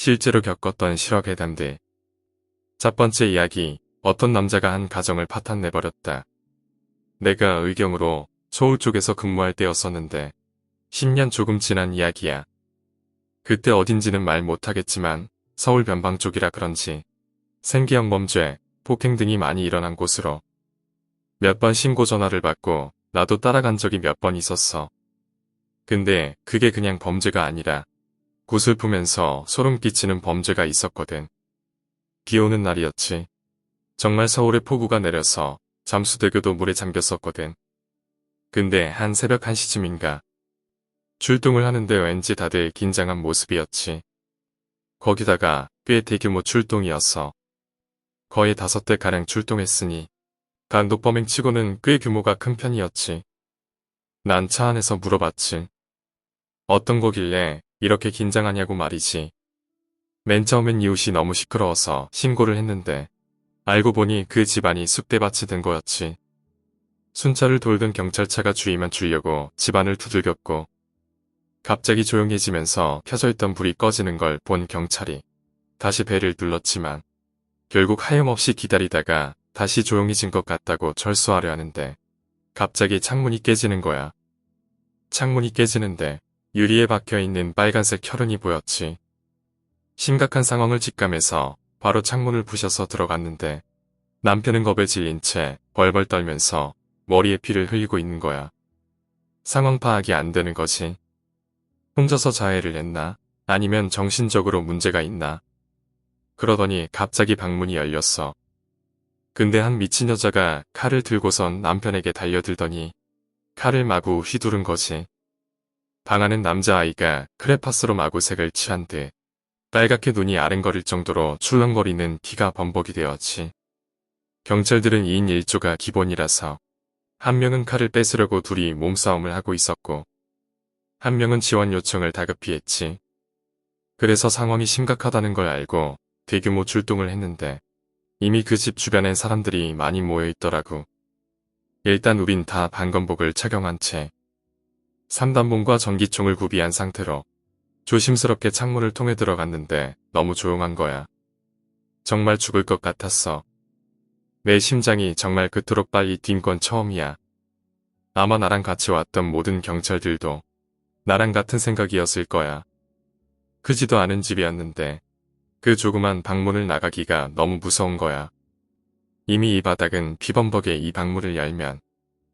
실제로 겪었던 실화 괴담들. 첫 번째 이야기, 어떤 남자가 한 가정을 파탄내버렸다. 내가 의경으로 서울 쪽에서 근무할 때였었는데 10년 조금 지난 이야기야. 그때 어딘지는 말 못하겠지만 서울 변방 쪽이라 그런지 생계형 범죄, 폭행 등이 많이 일어난 곳으로 몇 번 신고 전화를 받고 나도 따라간 적이 몇 번 있었어. 근데 그게 그냥 범죄가 아니라 구슬프면서 소름 끼치는 범죄가 있었거든. 비 오는 날이었지. 정말 서울에 폭우가 내려서 잠수대교도 물에 잠겼었거든. 근데 한 새벽 1시쯤인가 출동을 하는데 왠지 다들 긴장한 모습이었지. 거기다가 꽤 대규모 출동이었어. 거의 5대가량 출동했으니 단독범행 치고는 꽤 규모가 큰 편이었지. 난 차 안에서 물어봤지. 어떤 거길래 이렇게 긴장하냐고 말이지. 맨 처음엔 이웃이 너무 시끄러워서 신고를 했는데 알고 보니 그 집안이 쑥대밭이 된 거였지. 순찰을 돌던 경찰차가 주의만 주려고 집안을 두들겼고 갑자기 조용해지면서 켜져있던 불이 꺼지는 걸 본 경찰이 다시 벨을 눌렀지만 결국 하염없이 기다리다가 다시 조용해진 것 같다고 철수하려 하는데 갑자기 창문이 깨지는 거야. 창문이 깨지는데 유리에 박혀있는 빨간색 혈흔이 보였지. 심각한 상황을 직감해서 바로 창문을 부셔서 들어갔는데 남편은 겁에 질린 채 벌벌 떨면서 머리에 피를 흘리고 있는 거야. 상황 파악이 안 되는 거지. 혼자서 자해를 했나? 아니면 정신적으로 문제가 있나? 그러더니 갑자기 방문이 열렸어. 근데 한 미친 여자가 칼을 들고선 남편에게 달려들더니 칼을 마구 휘두른 거지. 방 안은 남자아이가 크레파스로 마구색을 취한 듯 빨갛게 눈이 아른거릴 정도로 출렁거리는 피가 범벅이 되었지. 경찰들은 2인 1조가 기본이라서 한 명은 칼을 뺏으려고 둘이 몸싸움을 하고 있었고 한 명은 지원 요청을 다급히 했지. 그래서 상황이 심각하다는 걸 알고 대규모 출동을 했는데 이미 그 집 주변엔 사람들이 많이 모여 있더라고. 일단 우린 다 방검복을 착용한 채 3단봉과 전기총을 구비한 상태로 조심스럽게 창문을 통해 들어갔는데 너무 조용한 거야. 정말 죽을 것 같았어. 내 심장이 정말 그토록 빨리 뛴 건 처음이야. 아마 나랑 같이 왔던 모든 경찰들도 나랑 같은 생각이었을 거야. 크지도 않은 집이었는데 그 조그만 방문을 나가기가 너무 무서운 거야. 이미 이 바닥은 피범벅에 이 방문을 열면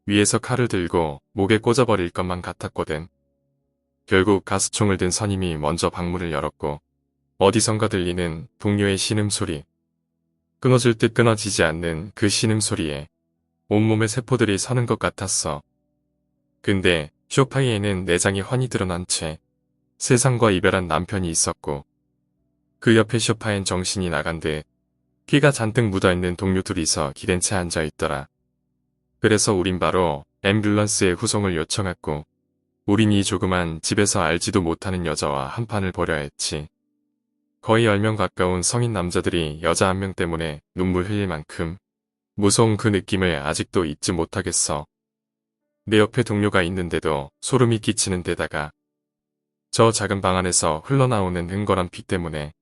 위에서 칼을 들고 목에 꽂아버릴 것만 같았거든. 결국 가스총을 든 선임이 먼저 방문을 열었고 어디선가 들리는 동료의 신음소리. 끊어질 듯 끊어지지 않는 그 신음소리에 온몸의 세포들이 서는 것 같았어. 근데 소파에는 내장이 훤히 드러난 채 세상과 이별한 남편이 있었고 그 옆에 소파엔 정신이 나간 듯 피가 잔뜩 묻어있는 동료 둘이서 기댄 채 앉아있더라. 그래서 우린 바로 앰뷸런스에 후송을 요청했고 우린 이 조그만 집에서 알지도 못하는 여자와 한판을 벌여야 했지. 거의 10명 가까운 성인 남자들이 여자 한 명 때문에 눈물 흘릴 만큼 무서운 그 느낌을 아직도 잊지 못하겠어. 내 옆에 동료가 있는데도 소름이 끼치는 데다가 저 작은 방 안에서 흘러나오는 흥건한 피 때문에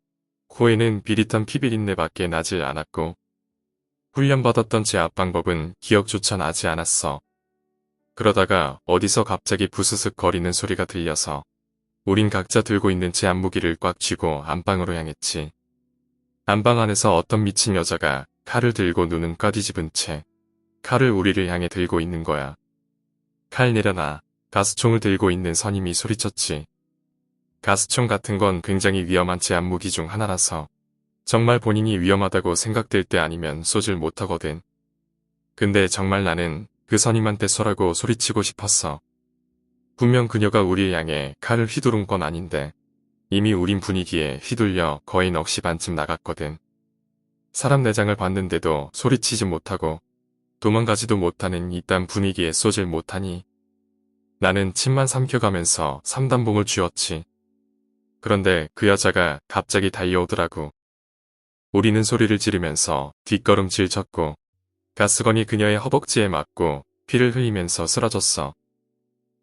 코에는 비릿한 피비린내밖에 나질 않았고 훈련받았던 제 압방법은 기억조차 나지 않았어. 그러다가 어디서 갑자기 부스스 거리는 소리가 들려서 우린 각자 들고 있는 제 안무기를 꽉 쥐고 안방으로 향했지. 안방 안에서 어떤 미친 여자가 칼을 들고 눈은 까뒤집은 채 칼을 우리를 향해 들고 있는 거야. 칼 내려놔. 가스총을 들고 있는 선임이 소리쳤지. 가스총 같은 건 굉장히 위험한 제 안무기 중 하나라서 정말 본인이 위험하다고 생각될 때 아니면 쏘질 못하거든. 근데 정말 나는 그 선임한테 쏘라고 소리치고 싶었어. 분명 그녀가 우리를 향해 칼을 휘두른 건 아닌데 이미 우린 분위기에 휘둘려 거의 넋이 반쯤 나갔거든. 사람 내장을 봤는데도 소리치지 못하고 도망가지도 못하는 이딴 분위기에 쏘질 못하니 나는 침만 삼켜가면서 3단봉을 쥐었지. 그런데 그 여자가 갑자기 달려오더라고. 우리는 소리를 지르면서 뒷걸음질 쳤고 가스건이 그녀의 허벅지에 맞고 피를 흘리면서 쓰러졌어.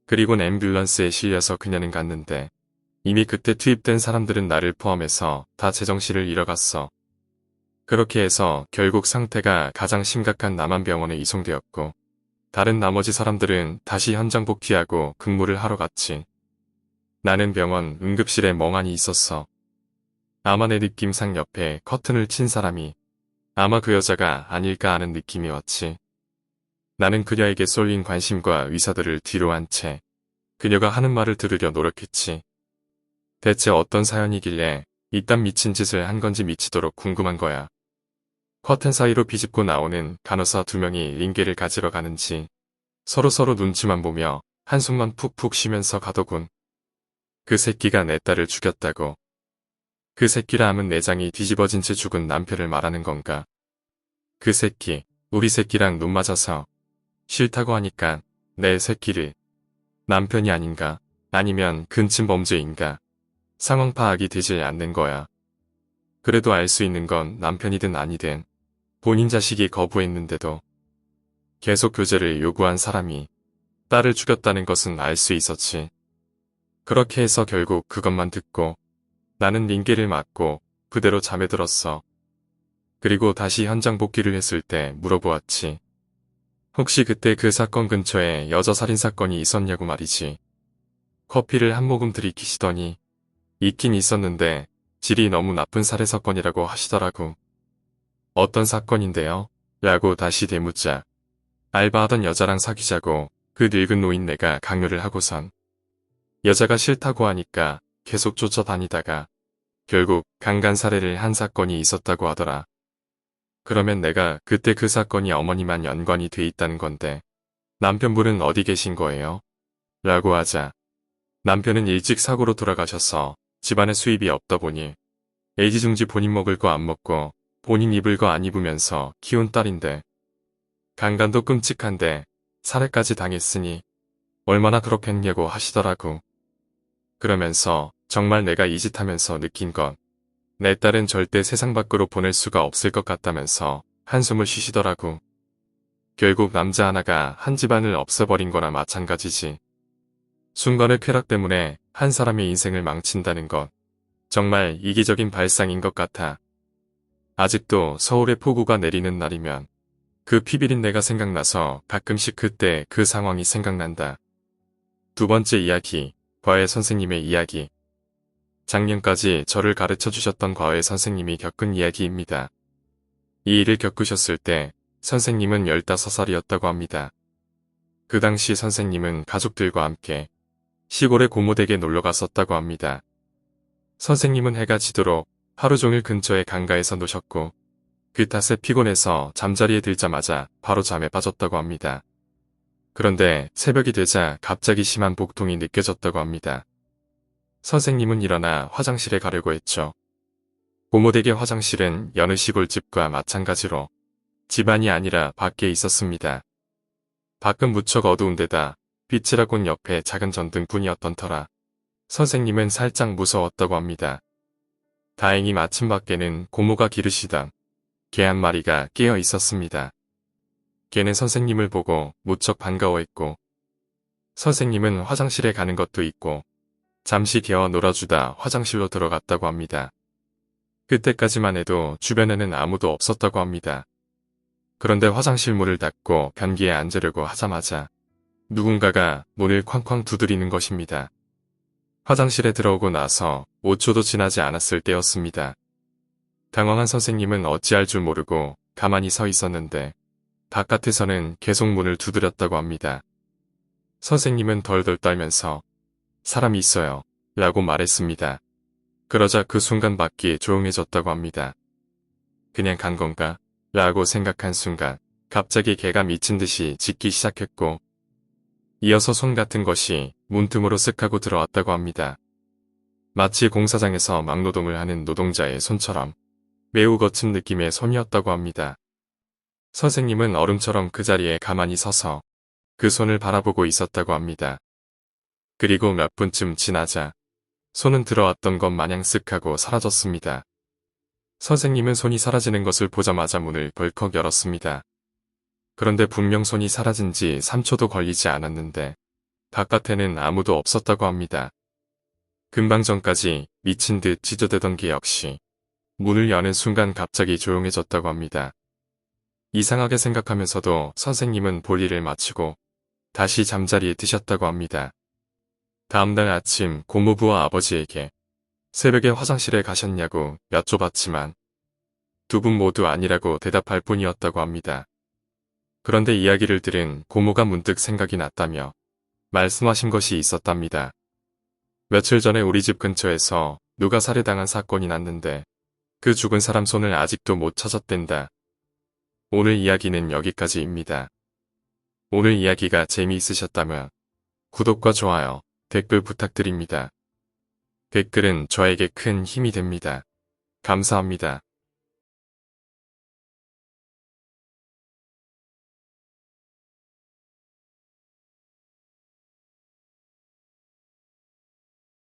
그리곤 앰뷸런스에 실려서 그녀는 갔는데 이미 그때 투입된 사람들은 나를 포함해서 다 제정신을 잃어갔어. 그렇게 해서 결국 상태가 가장 심각한 남한병원에 이송되었고 다른 나머지 사람들은 다시 현장 복귀하고 근무를 하러 갔지. 나는 병원 응급실에 멍하니 있었어. 아마 내 느낌상 옆에 커튼을 친 사람이 아마 그 여자가 아닐까 하는 느낌이 왔지. 나는 그녀에게 쏠린 관심과 의사들을 뒤로 한 채 그녀가 하는 말을 들으려 노력했지. 대체 어떤 사연이길래 이딴 미친 짓을 한 건지 미치도록 궁금한 거야. 커튼 사이로 비집고 나오는 간호사 2명이 링게를 가지러 가는지 서로 눈치만 보며 한숨만 푹푹 쉬면서 가더군. 그 새끼가 내 딸을 죽였다고. 그 새끼라 하면 내장이 뒤집어진 채 죽은 남편을 말하는 건가. 그 새끼, 우리 새끼랑 눈 맞아서 싫다고 하니까 내 새끼를 남편이 아닌가 아니면 근친 범죄인가 상황 파악이 되질 않는 거야. 그래도 알 수 있는 건 남편이든 아니든 본인 자식이 거부했는데도 계속 교제를 요구한 사람이 딸을 죽였다는 것은 알 수 있었지. 그렇게 해서 결국 그것만 듣고 나는 링게를 맞고 그대로 잠에 들었어. 그리고 다시 현장 복귀를 했을 때 물어보았지. 혹시 그때 그 사건 근처에 여자 살인 사건이 있었냐고 말이지. 커피를 한 모금 들이키시더니 있긴 있었는데 질이 너무 나쁜 살해 사건이라고 하시더라고. 어떤 사건인데요? 라고 다시 되묻자 알바하던 여자랑 사귀자고 그 늙은 노인네가 강요를 하고선 여자가 싫다고 하니까 계속 쫓아다니다가 결국 강간 살해를 한 사건이 있었다고 하더라. 그러면 내가 그때 그 사건이 어머니만 연관이 돼 있다는 건데 남편분은 어디 계신 거예요? 라고 하자 남편은 일찍 사고로 돌아가셔서 집안에 수입이 없다 보니 애지중지 본인 먹을 거 안 먹고 본인 입을 거 안 입으면서 키운 딸인데 강간도 끔찍한데 살해까지 당했으니 얼마나 그렇겠냐고 하시더라고. 그러면서 정말 내가 이 짓 하면서 느낀 건 내 딸은 절대 세상 밖으로 보낼 수가 없을 것 같다면서 한숨을 쉬시더라고. 결국 남자 하나가 한 집안을 없애버린 거나 마찬가지지. 순간의 쾌락 때문에 한 사람의 인생을 망친다는 것. 정말 이기적인 발상인 것 같아. 아직도 서울에 폭우가 내리는 날이면 그 피비린내가 생각나서 가끔씩 그때 그 상황이 생각난다. 두 번째 이야기, 과외 선생님의 이야기. 작년까지 저를 가르쳐 주셨던 과외 선생님이 겪은 이야기입니다. 이 일을 겪으셨을 때 선생님은 15살이었다고 합니다. 그 당시 선생님은 가족들과 함께 시골의 고모댁에 놀러 갔었다고 합니다. 선생님은 해가 지도록 하루 종일 근처의 강가에서 노셨고 그 탓에 피곤해서 잠자리에 들자마자 바로 잠에 빠졌다고 합니다. 그런데 새벽이 되자 갑자기 심한 복통이 느껴졌다고 합니다. 선생님은 일어나 화장실에 가려고 했죠. 고모댁의 화장실은 여느 시골집과 마찬가지로 집안이 아니라 밖에 있었습니다. 밖은 무척 어두운 데다 빛이라곤 옆에 작은 전등뿐이었던 터라 선생님은 살짝 무서웠다고 합니다. 다행히 마침 밖에는 고모가 기르시던 개 한 마리가 깨어 있었습니다. 개는 선생님을 보고 무척 반가워했고 선생님은 화장실에 가는 것도 있고 잠시 개와 놀아주다 화장실로 들어갔다고 합니다. 그때까지만 해도 주변에는 아무도 없었다고 합니다. 그런데 화장실 문을 닫고 변기에 앉으려고 하자마자 누군가가 문을 쾅쾅 두드리는 것입니다. 화장실에 들어오고 나서 5초도 지나지 않았을 때였습니다. 당황한 선생님은 어찌할 줄 모르고 가만히 서 있었는데 바깥에서는 계속 문을 두드렸다고 합니다. 선생님은 덜덜 떨면서 사람이 있어요 라고 말했습니다. 그러자 그 순간 밖이 조용해졌다고 합니다. 그냥 간 건가? 라고 생각한 순간 갑자기 개가 미친 듯이 짖기 시작했고 이어서 손 같은 것이 문틈으로 쓱 하고 들어왔다고 합니다. 마치 공사장에서 막노동을 하는 노동자의 손처럼 매우 거친 느낌의 손이었다고 합니다. 선생님은 얼음처럼 그 자리에 가만히 서서 그 손을 바라보고 있었다고 합니다. 그리고 몇 분쯤 지나자 손은 들어왔던 것 마냥 쓱 하고 사라졌습니다. 선생님은 손이 사라지는 것을 보자마자 문을 벌컥 열었습니다. 그런데 분명 손이 사라진 지 3초도 걸리지 않았는데 바깥에는 아무도 없었다고 합니다. 금방 전까지 미친 듯 찢어대던 게 역시 문을 여는 순간 갑자기 조용해졌다고 합니다. 이상하게 생각하면서도 선생님은 볼일을 마치고 다시 잠자리에 드셨다고 합니다. 다음날 아침 고모부와 아버지에게 새벽에 화장실에 가셨냐고 여쭤봤지만 두 분 모두 아니라고 대답할 뿐이었다고 합니다. 그런데 이야기를 들은 고모가 문득 생각이 났다며 말씀하신 것이 있었답니다. 며칠 전에 우리 집 근처에서 누가 살해당한 사건이 났는데 그 죽은 사람 손을 아직도 못 찾았댄다. 오늘 이야기는 여기까지입니다. 오늘 이야기가 재미있으셨다면 구독과 좋아요, 댓글 부탁드립니다. 댓글은 저에게 큰 힘이 됩니다. 감사합니다.